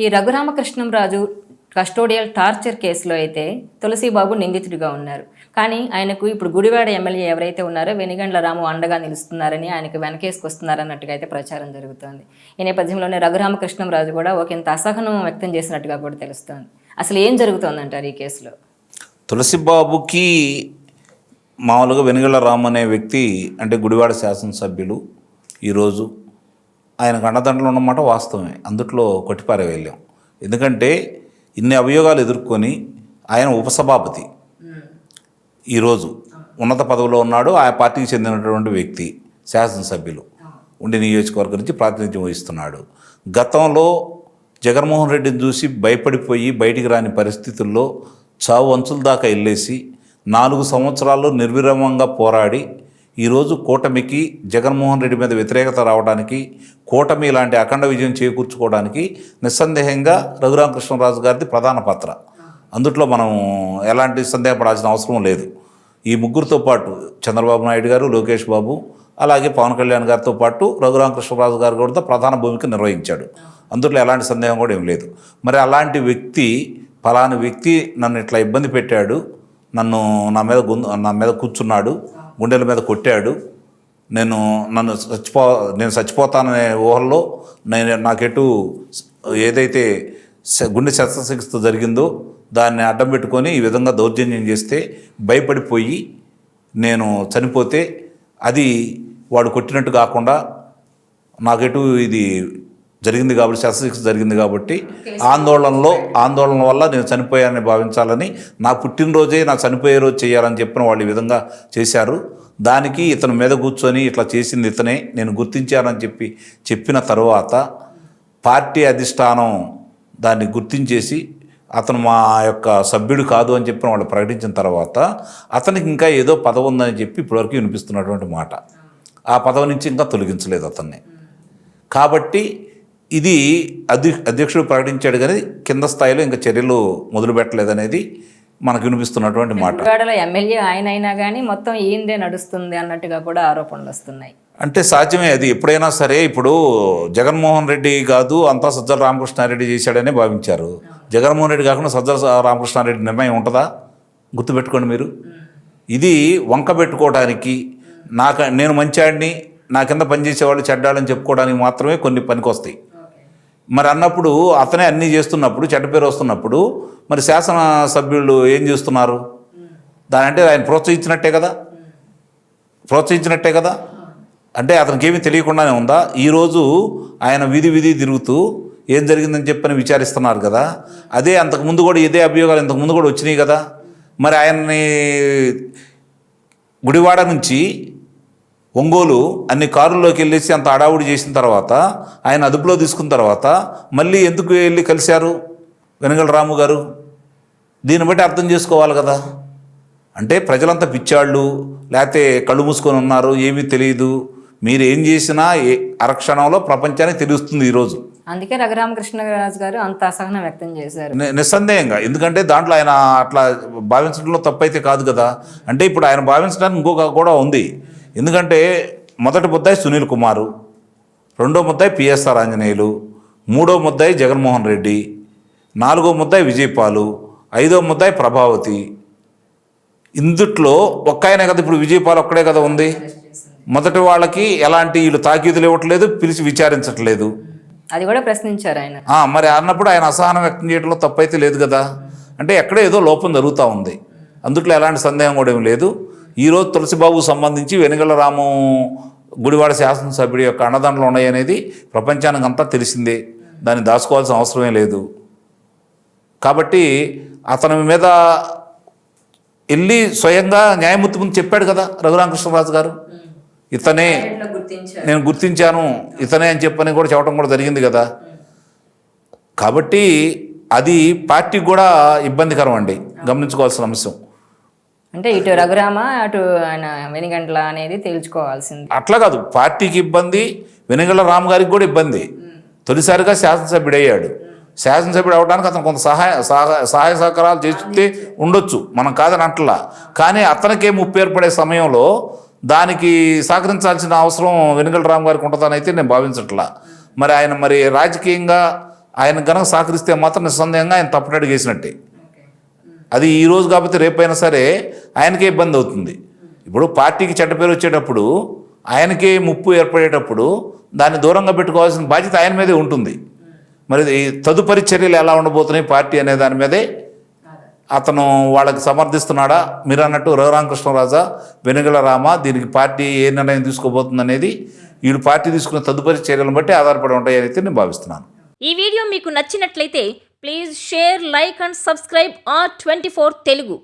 ఈ Raghurama Krishnam Raju custodial torture కేసులో అయితే తులసిబాబు నిందితుడిగా ఉన్నారు. కానీ ఆయనకు ఇప్పుడు గుడివాడ ఎమ్మెల్యే ఎవరైతే ఉన్నారో వెనిగండ్ల రాము అండగా నిలుస్తున్నారని, ఆయనకు వెనకేసుకొస్తున్నారన్నట్టుగా అయితే ప్రచారం జరుగుతోంది. ఈ నేపథ్యంలోనే రఘురామకృష్ణంరాజు కూడా ఒకంత అసహనం వ్యక్తం చేసినట్టుగా కూడా తెలుస్తోంది. అసలు ఏం జరుగుతోందంటారు ఈ కేసులో? తులసిబాబుకి మామూలుగా వెనిగళ్ల రాము అనే వ్యక్తి అంటే గుడివాడ శాసనసభ్యులు ఈరోజు ఆయనకు అండదండలు ఉన్నమాట వాస్తవమే, అందుట్లో కొట్టిపారే వెళ్ళాం. ఎందుకంటే ఇన్ని అభియోగాలు ఎదుర్కొని ఆయన ఉపసభాపతి, ఈరోజు ఉన్నత పదవిలో ఉన్నాడు. ఆ పార్టీకి చెందినటువంటి వ్యక్తి, శాసనసభ్యులు ఉండి నియోజకవర్గం నుంచి ప్రాతినిధ్యం వహిస్తున్నాడు. గతంలో జగన్మోహన్ రెడ్డిని చూసి భయపడిపోయి బయటికి రాని పరిస్థితుల్లో చావు అంచుల దాకా వెళ్ళేసి 4 సంవత్సరాల్లో నిర్విరామంగా పోరాడి ఈరోజు కూటమికి జగన్మోహన్ రెడ్డి మీద వ్యతిరేకత రావడానికి, కూటమి ఇలాంటి అఖండ విజయం చేకూర్చుకోవడానికి నిస్సందేహంగా రఘురామకృష్ణరాజు గారిది ప్రధాన పాత్ర. అందుట్లో మనం ఎలాంటి సందేహపడాల్సిన అవసరం లేదు. ఈ ముగ్గురితో పాటు చంద్రబాబు నాయుడు గారు, లోకేష్ బాబు, అలాగే పవన్ కళ్యాణ్ గారితో పాటు రఘురామకృష్ణరాజు గారు కూడా ప్రధాన భూమిక నిర్వహించాడు. అందుట్లో ఎలాంటి సందేహం కూడా ఏం లేదు. మరి అలాంటి వ్యక్తి, ఫలాని వ్యక్తి నన్ను ఇట్లా ఇబ్బంది పెట్టాడు, నన్ను నా మీద కూర్చున్నాడు, గుండెల మీద కొట్టాడు, నన్ను చచ్చిపోతాననే ఊహల్లో నాకెటు ఏదైతే గుండె శస్త్రచికిత్స జరిగిందో దాన్ని అడ్డం పెట్టుకొని ఈ విధంగా దౌర్జన్యం చేస్తే భయపడిపోయి నేను చనిపోతే అది వాడు కొట్టినట్టు కాకుండా నాకెటు ఇది జరిగింది కాబట్టి, శస్త్రచికిత్స జరిగింది కాబట్టి ఆందోళన వల్ల నేను చనిపోయానని భావించాలని, నా పుట్టినరోజే నా చనిపోయే రోజు చేయాలని చెప్పిన వాళ్ళు ఈ విధంగా చేశారు. దానికి ఇతను మీద కూర్చొని ఇట్లా చేసింది ఇతనే, నేను గుర్తించానని చెప్పిన తర్వాత పార్టీ అధిష్టానం దాన్ని గుర్తించేసి అతను మా యొక్క సభ్యుడు కాదు అని చెప్పిన వాళ్ళు ప్రకటించిన తర్వాత అతనికి ఇంకా ఏదో పదవి ఉందని చెప్పి ఇప్పటివరకు వినిపిస్తున్నటువంటి మాట. ఆ పదవి నుంచి ఇంకా తొలగించలేదు అతన్ని. కాబట్టి ఇది అధ్యక్షుడు ప్రకటించాడు కానీ కింద స్థాయిలో ఇంకా చర్యలు మొదలు పెట్టలేదనేది మనకు వినిపిస్తున్నటువంటి మాట. గుడివాడలో ఎమ్మెల్యే ఆయన అయినా కానీ మొత్తం ఈయందే నడుస్తుంది అన్నట్టుగా కూడా ఆరోపణలు వస్తున్నాయి. అంటే సాధ్యమే అది. ఎప్పుడైనా సరే ఇప్పుడు జగన్మోహన్ రెడ్డి కాదు అంతా సజ్జల రామకృష్ణారెడ్డి చేశాడనే భావించారు. జగన్మోహన్ రెడ్డి కాకుండా సజ్జల రామకృష్ణారెడ్డి నిర్ణయం ఉంటుందా? గుర్తుపెట్టుకోండి మీరు. ఇది వంక పెట్టుకోవడానికి, నేను మంచాడిని, నా కింద పనిచేసేవాళ్ళు చెడ్డాలని చెప్పుకోవడానికి మాత్రమే కొన్ని పనికొస్తాయి. మరి అన్నప్పుడు అతనే అన్నీ చేస్తున్నప్పుడు, చెడ్డ పేరు వస్తున్నప్పుడు మరి శాసనసభ్యులు ఏం చేస్తున్నారు? దానంటే ఆయన ప్రోత్సహించినట్టే కదా. అంటే అతనికి ఏమీ తెలియకుండానే ఉందా? ఈరోజు ఆయన వీధి తిరుగుతూ ఏం జరిగిందని చెప్పని విచారిస్తున్నారు కదా. అదే అంతకుముందు కూడా ఇదే అభియోగాలు ఇంతకుముందు కూడా వచ్చినాయి కదా. మరి ఆయన్ని గుడివాడ నుంచి ఒంగోలు అన్ని కారుల్లోకి వెళ్ళేసి అంత అడావుడి చేసిన తర్వాత, ఆయన అదుపులో తీసుకున్న తర్వాత మళ్ళీ ఎందుకు వెళ్ళి కలిశారు వెనిగళ్ల రాము గారు? దీన్ని బట్టి అర్థం చేసుకోవాలి కదా. అంటే ప్రజలంతా పిచ్చాళ్ళు, లేకపోతే కళ్ళు మూసుకొని ఉన్నారు, ఏమీ తెలియదు. మీరు ఏం చేసినా అరక్షణంలో ప్రపంచానికి తెలుస్తుంది ఈరోజు. అందుకే రఘురామకృష్ణరాజు గారు అంత అసహనం వ్యక్తం చేశారు. నిస్సందేహంగా. ఎందుకంటే దాంట్లో ఆయన అట్లా భావించడంలో తప్పైతే కాదు కదా. అంటే ఇప్పుడు ఆయన భావించడానికి ఇంకొక కూడా ఉంది. ఎందుకంటే మొదటి ముద్దాయి సునీల్ కుమారు, రెండో ముద్దాయి పిఎస్ఆర్ ఆంజనేయులు, మూడో ముద్దాయి జగన్మోహన్ రెడ్డి, నాలుగో ముద్దాయి విజయపాలు, ఐదో ముద్దాయి ప్రభావతి. ఇందుట్లో ఒక్క ఆయనే కదా ఇప్పుడు విజయపాల్ ఒక్కడే కదా ఉంది. మొదటి వాళ్ళకి ఎలాంటి వీళ్ళు తాకీదులు ఇవ్వట్లేదు, పిలిచి విచారించట్లేదు. అది కూడా ప్రశ్నించారు ఆయన. మరి అన్నప్పుడు ఆయన అసహనం వ్యక్తం చేయడంలో తప్పైతే లేదు కదా. అంటే ఎక్కడో ఏదో లోపం జరుగుతూ ఉంది. అందుట్లో ఎలాంటి సందేహం కూడా ఏం లేదు. ఈరోజు తులసిబాబుకు సంబంధించి వెనిగళ్ల రాము గుడివాడ శాసనసభ్యుడి యొక్క అండదండలు ఉన్నాయనేది ప్రపంచానికి అంతా తెలిసిందే. దాన్ని దాచుకోవాల్సిన అవసరమే లేదు. కాబట్టి అతని మీద వెళ్ళి స్వయంగా న్యాయమూర్తి ముందు చెప్పాడు కదా రఘురామకృష్ణరాజు గారు, ఇతనే నేను గుర్తించాను, ఇతనే అని చెప్పని కూడా చెప్పడం కూడా జరిగింది కదా. కాబట్టి అది పార్టీకి కూడా ఇబ్బందికరం అండి, గమనించుకోవాల్సిన అంశం. అంటే ఇటు రఘురామ అటు ఆయన వెనిగండ్ల అనేది తేల్చుకోవాల్సింది. అట్లా కాదు, పార్టీకి ఇబ్బంది, వెనిగళ్ల రాము గారికి కూడా ఇబ్బంది. తొలిసారిగా శాసనసభ్యుడు అయ్యాడు. శాసనసభ్యుడు అవడానికి అతను కొంత సహాయ సహకారాలు చేస్తే ఉండొచ్చు, మనం కాదని అంటలా. కానీ అతనికే ముప్పు ఏర్పడే సమయంలో దానికి సహకరించాల్సిన అవసరం వెనిగళ్ల రాము గారికి ఉంటుందని అయితే నేను భావించట్లా. మరి ఆయన రాజకీయంగా ఆయన గనక సహకరిస్తే మాత్రం నిస్సందేహంగా ఆయన తప్పటడుగు వేసినట్టే. అది ఈ రోజు కాకపోతే రేపైనా సరే ఆయనకే ఇబ్బంది అవుతుంది. ఇప్పుడు పార్టీకి చెడ్డ పేరు వచ్చేటప్పుడు, ఆయనకే ముప్పు ఏర్పడేటప్పుడు దాన్ని దూరంగా పెట్టుకోవాల్సిన బాధ్యత ఆయన మీదే ఉంటుంది. మరి ఈ తదుపరి చర్యలు ఎలా ఉండబోతున్నాయి పార్టీ అనే దాని మీదే అతను వాళ్ళకి సమర్థిస్తున్నాడా, మీరు అన్నట్టు రఘురామకృష్ణరాజా, వెనుగల రామ, దీనికి పార్టీ ఏ నిర్ణయం తీసుకోబోతుంది అనేది వీడు పార్టీ తీసుకున్న తదుపరి చర్యలను బట్టి ఆధారపడి ఉంటాయని అయితే నేను భావిస్తున్నాను. ఈ వీడియో మీకు నచ్చినట్లయితే please share, like and subscribe R24 Telugu.